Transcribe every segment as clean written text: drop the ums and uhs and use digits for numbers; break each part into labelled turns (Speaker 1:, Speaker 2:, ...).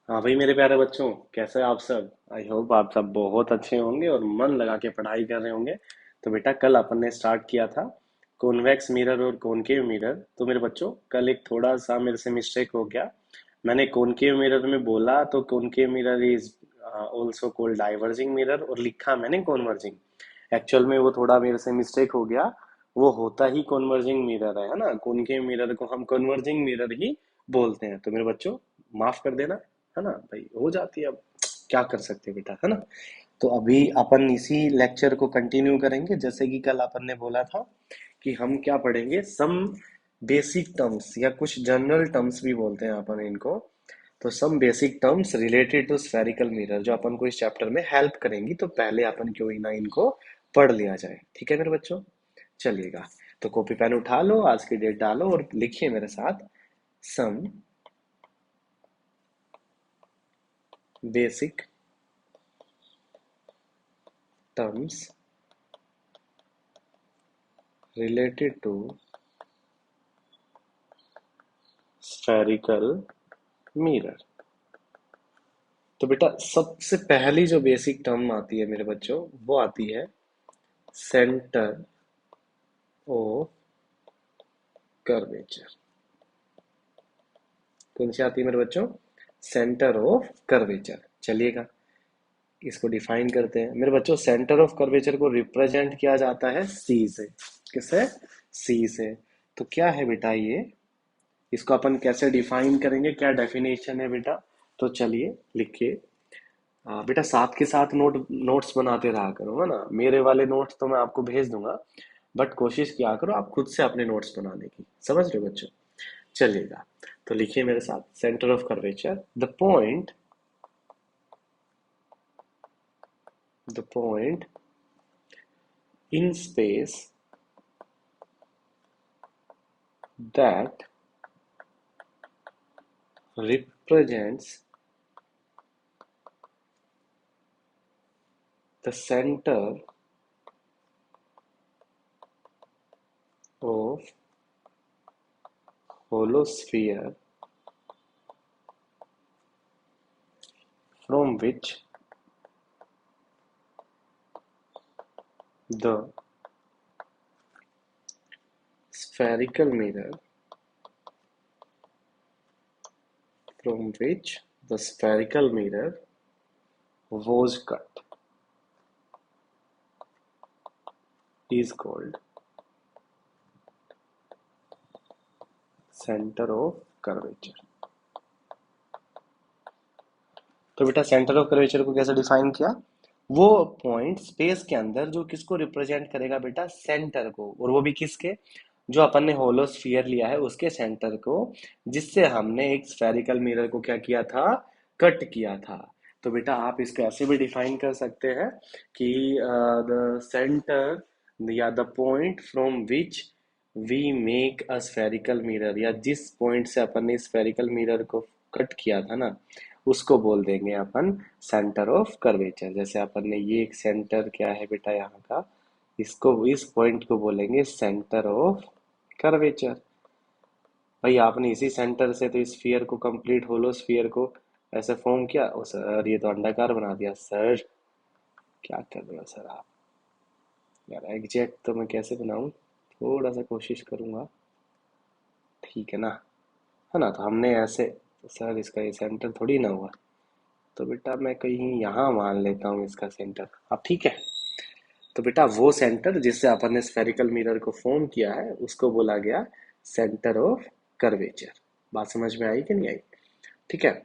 Speaker 1: हाँ भाई मेरे प्यारे बच्चों, कैसे हैं आप सब। आई होप आप सब बहुत अच्छे होंगे और मन लगा के पढ़ाई कर रहे होंगे। तो बेटा कल अपन ने स्टार्ट किया था कॉन्वेक्स मिरर और कॉनकेव मिरर। तो मेरे बच्चों कल एक थोड़ा सा मेरे से मिस्टेक हो गया। मैंने कॉनकेव मिरर में बोला तो concave mirror is also called diverging mirror और लिखा मैंने कॉन्वर्जिंग। एक्चुअल में वो थोड़ा मेरे से मिस्टेक हो गया। वो होता ही कॉन्वर्जिंग मिरर है ना। कॉनकेव मिरर को हम कॉन्वर्जिंग मिरर ही बोलते हैं। तो मेरे बच्चों माफ कर देना, है ना भाई, हो जाती है अब। क्या कर सकते हैं बेटा, है ना। तो अभी अपन इसी लेक्चर को कंटिन्यू करेंगे, जैसे कि कल अपन ने बोला था कि हम क्या पढ़ेंगे, सम बेसिक टर्म्स या कुछ जनरल टर्म्स भी बोलते हैं अपन इनको। तो some basic terms related to spherical mirror जो अपन को इस चैप्टर में हेल्प करेंगी। तो पहले अपन क्यों ही ना इनको पढ़ लिया जाए, ठीक है मेरे बच्चों। चलिएगा, तो कॉपी पेन उठा लो, आज की डेट डालो और लिखिए मेरे साथ। Some basic terms related to spherical mirror। तो बेटा सबसे पहली जो बेसिक टर्म आती है मेरे बच्चों, वो आती है सेंटर ऑफ कर्वेचर। कौन सी आती है मेरे बच्चों? Centre of curvature. चलिएगा, इसको डिफाइन करते हैं मेरे बच्चों। सेंटर ऑफ कर्वेचर को रिप्रेजेंट किया जाता है सी से। किससे? सी से। तो क्या है बेटा ये, इसको अपन कैसे डिफाइन करेंगे, क्या डेफिनेशन है बेटा? तो चलिए लिखिए। हाँ बेटा, साथ के साथ नोट्स बनाते रहा करो, है ना। मेरे वाले नोट्स तो मैं आपको भेज दूंगा, बट कोशिश किया करो आप खुद से अपने नोट्स बनाने की। समझ रहे हो बच्चों? चलिएगा, तो लिखिए मेरे साथ। Centre of curvature, the point in space that represents the center of holosphere from which the spherical mirror from which the spherical mirror was cut is called center of curvature। तो बेटा सेंटर ऑफ कर्वेचर को कैसे define किया? वो point space के अंदर जो किसको रिप्रेजेंट करेगा बेटा? सेंटर को। और वो भी किसके? जो अपन ने होलोस्फियर लिया है उसके सेंटर को, जिससे हमने एक स्फेरिकल मिरर को क्या किया था? कट किया था। तो बेटा आप इसको ऐसे भी डिफाइन कर सकते हैं कि द सेंटर या the point from which we make a spherical mirror, या जिस पॉइंट से अपन ने स्फेरिकल मिरर को कट किया था ना, उसको बोल देंगे अपन सेंटर ऑफ कर्वेचर। जैसे अपन ने ये एक सेंटर क्या है बेटा यहाँ का, इसको इस पॉइंट को बोलेंगे सेंटर ऑफ कर्वेचर। भाई आपने इसी सेंटर से तो स्फीयर को, कंप्लीट होलो स्फीयर को ऐसे फॉर्म किया। ओ सर ये तो अंडाकार बना दिया सर। क्या कर रहे हो सर आप? यार एग्जैक्ट तो मैं कैसे बनाऊं, थोड़ा सा कोशिश करूंगा, ठीक है ना। है ना, तो हमने ऐसे, तो सर इसका ये सेंटर थोड़ी ना हुआ। तो बेटा मैं कहीं यहाँ मान लेता हूँ इसका सेंटर। अब ठीक है। तो बेटा वो सेंटर जिससे अपन ने स्फेरिकल मिरर को फॉर्म किया है उसको बोला गया सेंटर ऑफ कर्वेचर। बात समझ में आई कि नहीं आई? ठीक है।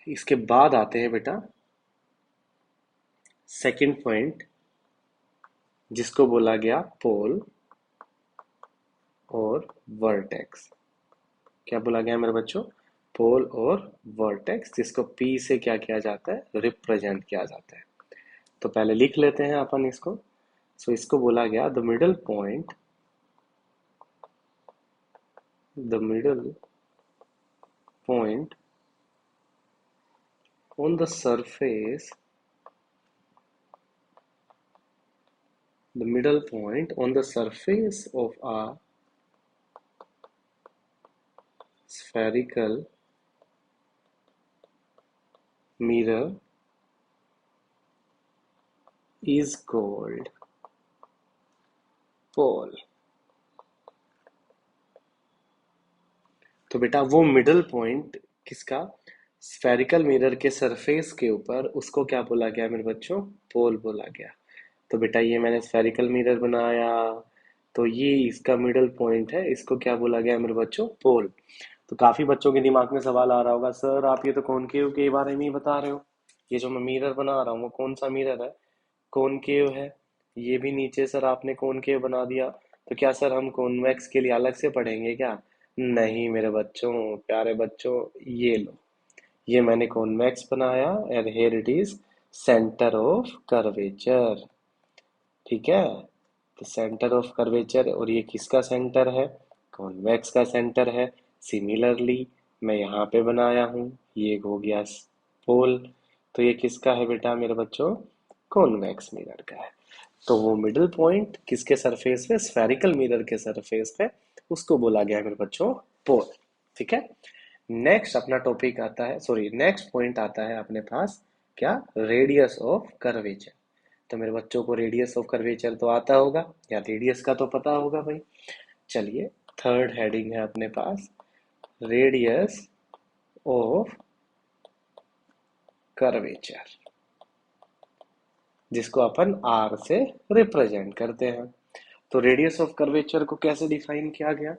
Speaker 1: इसके बाद आते हैं बेटा सेकंड पॉइंट, जिसको बोला गया पोल और वर्टेक्स। क्या बोला गया मेरे बच्चों? पोल और वर्टेक्स, जिसको पी से क्या किया जाता है? रिप्रेजेंट किया जाता है। तो पहले लिख लेते हैं अपन इसको। सो इसको बोला गया the middle point on the middle point on the surface of a spherical mirror is called pole। तो बेटा वो मिडल पॉइंट किसका, स्फेरिकल मिरर के सरफेस के ऊपर, उसको क्या बोला गया मेरे बच्चों, पोल बोला गया। तो बेटा ये मैंने स्फेरिकल मिरर बनाया, तो ये इसका मिडल पॉइंट है, इसको क्या बोला गया मेरे बच्चों, पोल। तो काफी बच्चों के दिमाग में सवाल आ रहा होगा, सर आप ये तो कॉनकेव के बारे में ही बता रहे हो, ये जो मैं मिरर बना रहा हूँ वो कौन सा मिरर है, कॉनकेव है। ये भी नीचे सर आपने कॉनकेव बना दिया, तो क्या सर हम कॉन्वेक्स के लिए अलग से पढ़ेंगे क्या? नहीं मेरे बच्चों, प्यारे बच्चों, ये लो, ये मैंने कॉन्वेक्स बनाया, and here it is centre of curvature. ठीक है, तो सेंटर ऑफ कर्वेचर, और ये किसका सेंटर है, कॉन्वेक्स का सेंटर है। सिमिलरली मैं यहाँ पे बनाया हूँ, ये हो गया पोल, तो ये किसका है बेटा मेरे बच्चों, कॉन्वेक्स मिरर का है। तो वो मिडिल पॉइंट किसके सरफेस पे, स्फेरिकल मिरर के सरफेस पे, उसको बोला गया है मेरे बच्चों पोल। ठीक है, नेक्स्ट अपना टॉपिक आता है, सॉरी नेक्स्ट पॉइंट आता है अपने पास, क्या, रेडियस ऑफ कर्वेचर। तो मेरे बच्चों को रेडियस ऑफ कर्वेचर तो आता होगा, या रेडियस का तो पता होगा भाई। चलिए, थर्ड हेडिंग है अपने पास, रेडियस ऑफ कर्वेचर, जिसको अपन आर से रिप्रेजेंट करते हैं। तो रेडियस ऑफ कर्वेचर को कैसे डिफाइन किया गया,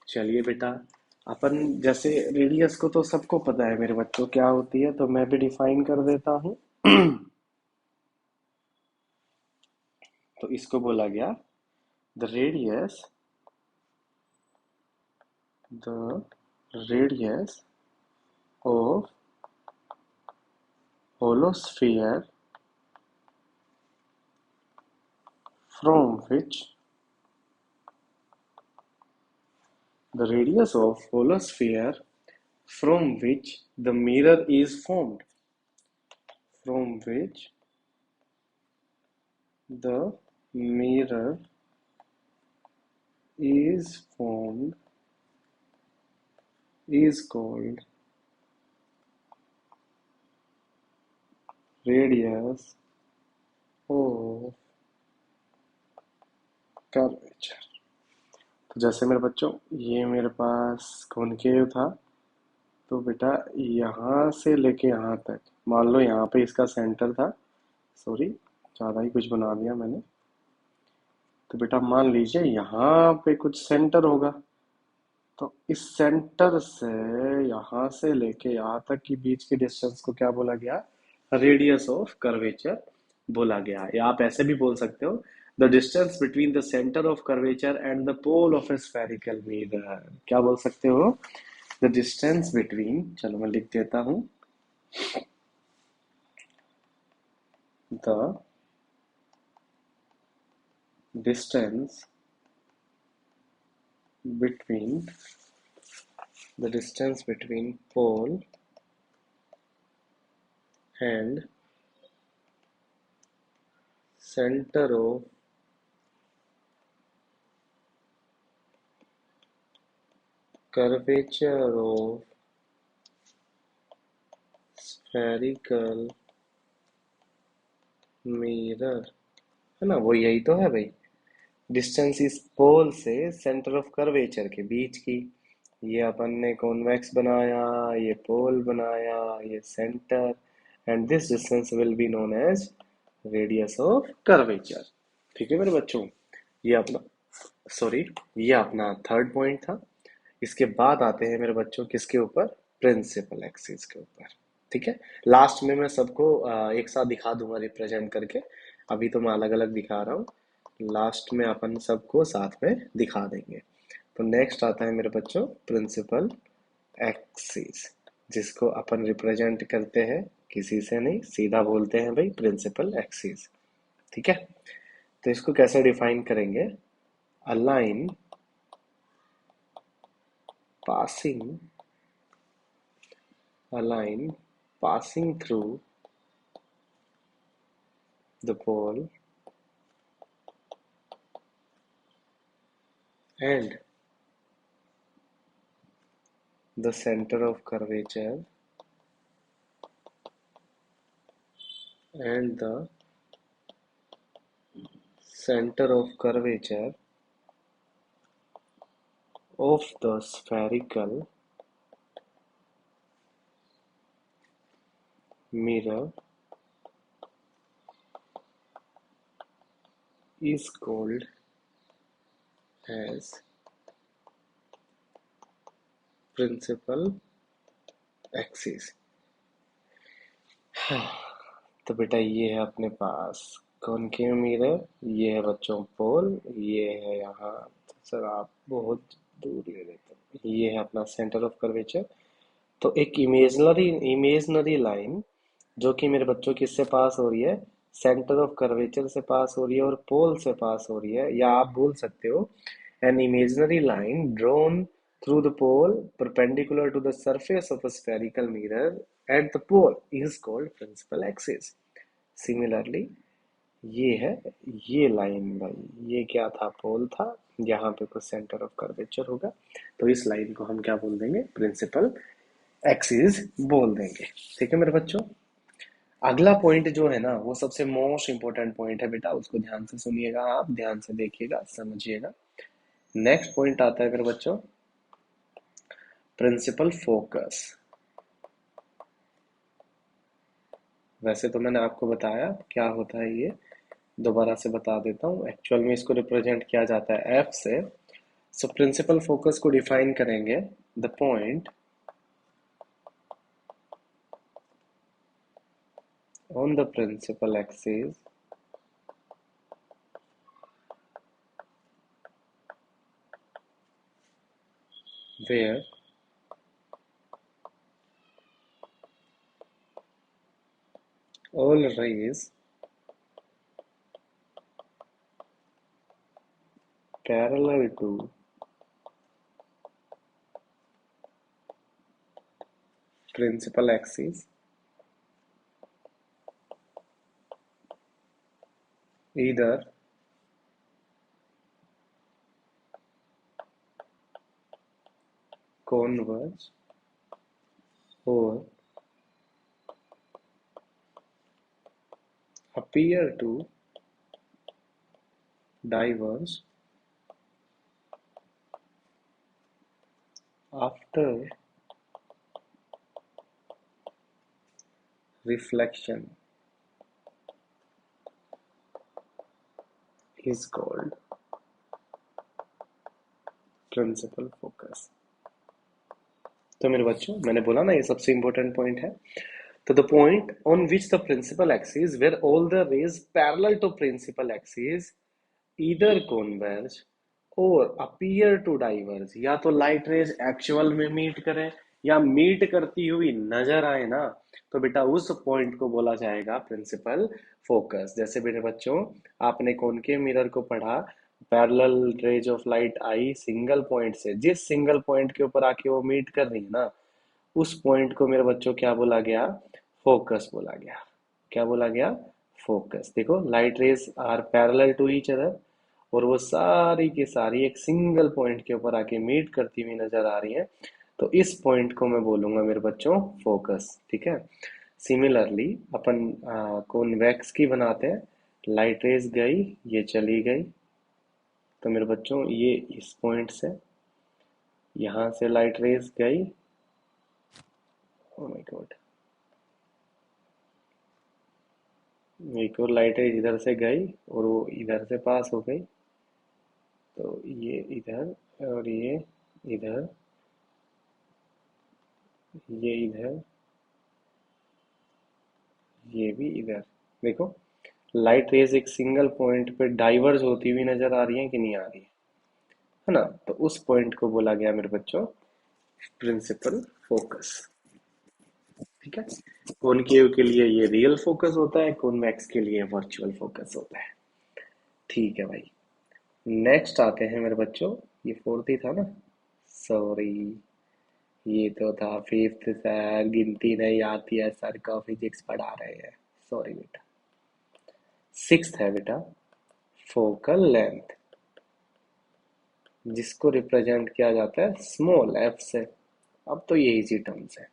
Speaker 1: चलिए बेटा, अपन जैसे रेडियस को तो सबको पता है मेरे बच्चों क्या होती है, तो मैं भी डिफाइन कर देता हूँ। तो इसको बोला गया the radius, the radius of holosphere from which, the radius of holosphere from which the mirror is formed, from which the mirror is formed, is called radius of curvature। तो जैसे मेरे बच्चों, ये मेरे पास कॉनकेव था, तो बेटा यहाँ से लेके यहाँ तक, मान लो यहाँ पे इसका सेंटर था, सॉरी ज़्यादा ही कुछ बना दिया मैंने, तो बेटा मान लीजिए यहाँ पे कुछ सेंटर होगा, तो इस सेंटर से यहाँ से लेके यहाँ तक की बीच के डिस्टेंस को क्या बोला गया, रेडियस ऑफ कर्वेचर बोला गया। या आप ऐसे भी बोल सकते हो, the distance between the centre of curvature and the pole of a spherical mirror, क्या बोल सकते हो, द डिस्टेंस बिटवीन, चलो मैं लिख देता हूँ, the distance between, the distance between pole and center of curvature of spherical mirror, है ना, वो यही तो है भाई, डिस्टेंस इस पोल से सेंटर ऑफ कर्वेचर के बीच की। ये अपन ने कॉन्वेक्स बनाया, ये पोल बनाया, ये centre, and this distance will be known as radius of curvature. ठीक है मेरे बच्चों, ये अपना, सॉरी, ये अपना थर्ड पॉइंट था। इसके बाद आते हैं मेरे बच्चों किसके ऊपर, प्रिंसिपल एक्सिस के ऊपर। ठीक है, लास्ट में मैं सबको एक साथ दिखा दूंगा रिप्रेजेंट करके, अभी तो मैं अलग अलग दिखा रहा हूँ, लास्ट में अपन सबको साथ में दिखा देंगे। तो नेक्स्ट आता है मेरे बच्चों प्रिंसिपल एक्सिस, जिसको अपन रिप्रेजेंट करते हैं किसी से नहीं, सीधा बोलते हैं भाई प्रिंसिपल एक्सिस। ठीक है, तो इसको कैसे डिफाइन करेंगे, a line passing, a line passing through the pole and the center of curvature and the center of curvature of the spherical mirror is called as principal axis। तो बेटा ये है अपने पास कॉनकेव मिरर, ये है बच्चों पोल, ये है यहाँ। तो सर आप बहुत दूर ले लेते हो, ये है अपना सेंटर ऑफ कर्वेचर। तो एक इमेजनरी इमेजनरी लाइन जो कि मेरे बच्चों किससे पास हो रही है, सेंटर ऑफ कर्वेचर से पास हो रही है और पोल से पास हो रही है, या आप बोल सकते हो an imaginary line drawn through the pole perpendicular to the surface of a spherical mirror at the pole is called principal axis। Similarly, ये है ये लाइन भाई, ये क्या था, पोल था, यहाँ पे कुछ सेंटर ऑफ कर्वेचर होगा, तो इस लाइन को हम क्या बोल देंगे, प्रिंसिपल एक्सिस बोल देंगे। ठीक है मेरे बच्चों। अगला पॉइंट जो है ना वो सबसे मोस्ट इंपॉर्टेंट पॉइंट है बेटा, उसको ध्यान से सुनिएगा, आप ध्यान से देखिएगा, समझिएगा। नेक्स्ट पॉइंट आता है मेरे बच्चों, प्रिंसिपल फोकस। वैसे तो मैंने आपको बताया क्या होता है, ये दोबारा से बता देता हूँ। एक्चुअल में इसको रिप्रेजेंट किया जाता है एफ से। सो प्रिंसिपल फोकस को डिफाइन करेंगे, the point on the principal axis where all rays parallel to principal axis either converge or appear to diverge after reflection is called principal focus. तो मेरे बच्चों मैंने बोला ना ये सबसे इंपॉर्टेंट पॉइंट है। तो the point on which the principal axis where all the rays parallel to principal axis either converge और अपीयर टू डाइवर्ज, या तो लाइट रेज एक्चुअल में मीट करे या मीट करती हुई नजर आए ना, तो बेटा उस पॉइंट को बोला जाएगा प्रिंसिपल फोकस। जैसे मेरे बच्चों आपने कॉनकेव मिरर को पढ़ा, parallel raise of light I single point से, जिस सिंगल पॉइंट के ऊपर आके वो मीट कर रही है ना, उस पॉइंट को मेरे बच्चों क्या बोला गया, फोकस बोला गया। क्या बोला गया, फोकस। देखो light rays are parallel to each other और वो सारी की सारी एक सिंगल पॉइंट के ऊपर आके मीट करती हुई नजर आ रही है, तो इस पॉइंट को मैं बोलूंगा मेरे बच्चों फोकस। ठीक है। सिमिलरली अपन कॉन्वेक्स की बनाते हैं, लाइट रेज गई, ये चली गई, तो मेरे बच्चों ये इस पॉइंट से, यहां से लाइट रेज गई, ओ माय गॉड, एक और लाइट रेज इधर से गई और वो इधर से पास हो गई, तो ये इधर और ये इधर, ये इधर, ये भी इधर। देखो लाइट रेज एक सिंगल पॉइंट पे डाइवर्ज होती हुई नजर आ रही है कि नहीं आ रही है ना, तो उस पॉइंट को बोला गया मेरे बच्चों प्रिंसिपल फोकस। ठीक है। कॉनकेव के लिए ये रियल फोकस होता है, कॉन्वेक्स के लिए वर्चुअल फोकस होता है। ठीक है भाई। नेक्स्ट आते हैं मेरे बच्चों, ये फोर्थ ही था ना, सॉरी ये तो था फिफ्थ सर, गिनती नहीं आती है सर का, फिजिक्स पढ़ा रहे हैं, सॉरी बेटा। सिक्स्थ है बेटा, फोकल लेंथ, जिसको रिप्रेजेंट किया जाता है स्मॉल एफ से। अब तो ये इजी टर्म्स है।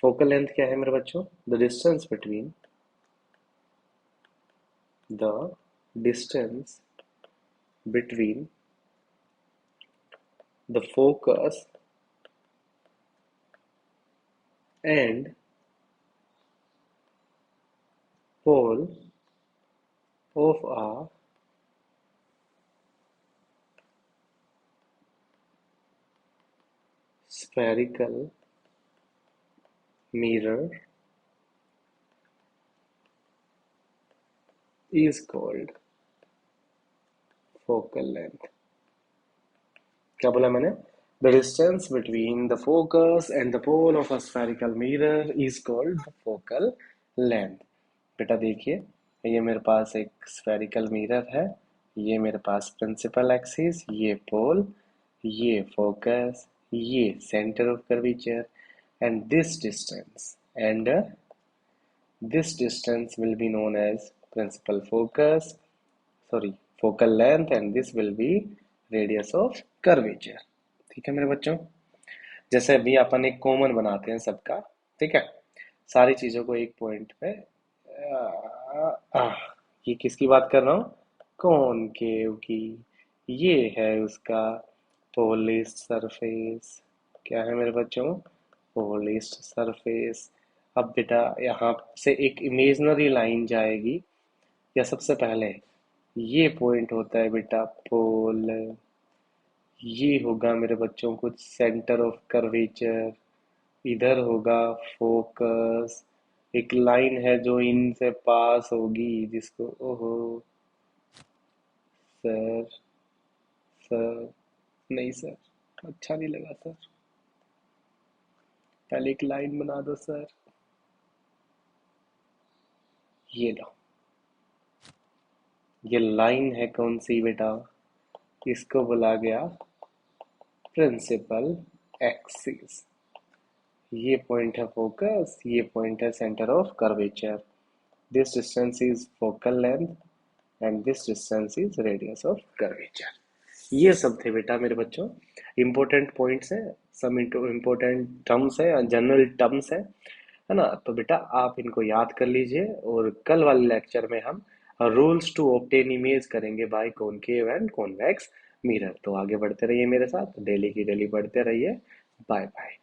Speaker 1: फोकल लेंथ क्या है मेरे बच्चों, the distance between the distance between the focus and pole of a spherical mirror is called focal length. क्या बोला मैंने? The distance between the focus and the pole of a spherical mirror is called focal length. बेटा देखिए, ये मेरे पास एक spherical mirror है, ये मेरे पास principal axis, ये pole, ये focus, ये center of curvature, and this distance will be known as principal focus, sorry, focal length, and this will be radius of curvature. ठीक है मेरे बच्चों, जैसे अभी अपन एक कॉमन बनाते हैं सबका, ठीक है, सारी चीजों को एक पॉइंट पे ये किसकी बात कर रहा हूँ? कॉनकेव की। ये है उसका पोलिश्ड सरफेस। क्या है मेरे बच्चों? पोलिश्ड सरफेस। अब बेटा यहाँ से एक इमेजिनरी लाइन जाएगी, या सबसे पहले ये पॉइंट होता है बेटा पोल, ये होगा मेरे बच्चों कुछ सेंटर ऑफ कर्वेचर, इधर होगा फोकस, एक लाइन है जो इनसे पास होगी जिसको, ओहो सर, सर नहीं सर, अच्छा नहीं लगा सर, पहले एक लाइन बना दो सर। ये लो, ये लाइन है कौन सी बेटा? इसको बोला गया प्रिंसिपल एक्सिस। ये पॉइंट है फोकस, ये पॉइंट है centre of curvature. This distance is focal length and this distance is radius of curvature. ये सब थे बेटा मेरे बच्चों इंपॉर्टेंट पॉइंट्स हैं, सब इंपॉर्टेंट टर्म्स है, जनरल टर्म्स है ना? तो बेटा आप इनको याद कर लीजिए, और कल वाले लेक्चर में हम रूल्स टू ऑब्टेन इमेज करेंगे by concave and convex mirror. तो आगे बढ़ते रहिए मेरे साथ, डेली की डेली पढ़ते रहिए। Bye bye.